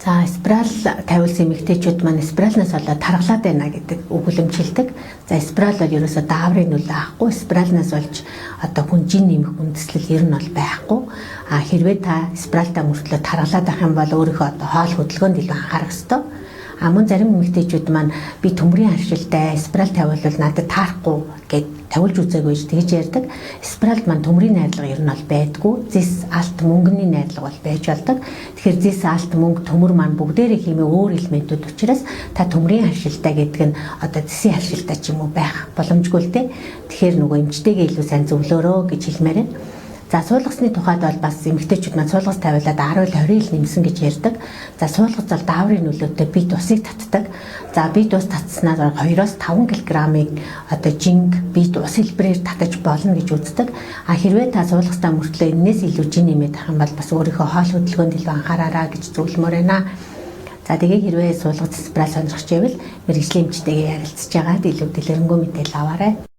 За спираль тавилсан эмэгтэйчүүд маань спиральнаас болоод тархалаад байна гэдэг үг үлэмжлдэг. За спираль бол ерөөсөө дааврын нөлөө авахгүй. Спиральнаас болж одоо хүн жин нэмэх үндэслэл ер нь бол байхгүй. Хэрвээ та спиральтай мөртлөө тархалаад байх юм бол өөрийнхөө одоо хоол хөдөлгөөнд илүү анхаарах ёстой. Мөн зарим эмэгтэйчүүд маань би төмрийн харшилтай спираль тавиулвал надад таарахгүй гэд тавилж үзээгүй гэж тэгж ярьдаг. Спиральд маань төмрийн найрлага ер нь бол байдгүй. Зис алт мөнгөний найрлага бол байж болдог. Тэгэхээр зис алт мөнгө төмөр маань бүгдээрээ хэмээ өөр элементүүд учраас та төмрийн харшилтай гэдэг нь одоо зисийн харшилтай ч юм уу байх боломжгүй л дээ. Тэгэхээр нөгөө эмчтэйгээ илүү сайн зөвлөөрөө гэж хэлмээр байна. За суулгасны тухайд бол бас эмэгтэйчүүд маань суулгас тавиулаад 10-20 ил нэмсэн гэж ярьдаг. За суулгас бол дааврын нөлөөтэй бие тусыг татдаг. За бие тус татснаар 2-5 кг-ыг одоо жинг бие тус хэлбэрээр татаж болно гэж үздэг. Хэрвээ та суулгастай мөртлөө энэс илүү жин нэмээд авах юм бол бас өөрийнхөө хоол хөдөлгөөнд илүү анхаараарай гэж зөвлөмөр байна. За тэгээ хэрвээ суулгац спираль сонирхож байвал мэргэжлийн эмчтэйгээ ярилцж байгаад илүү дэлгэрэнгүй мэдээлэл аваарай.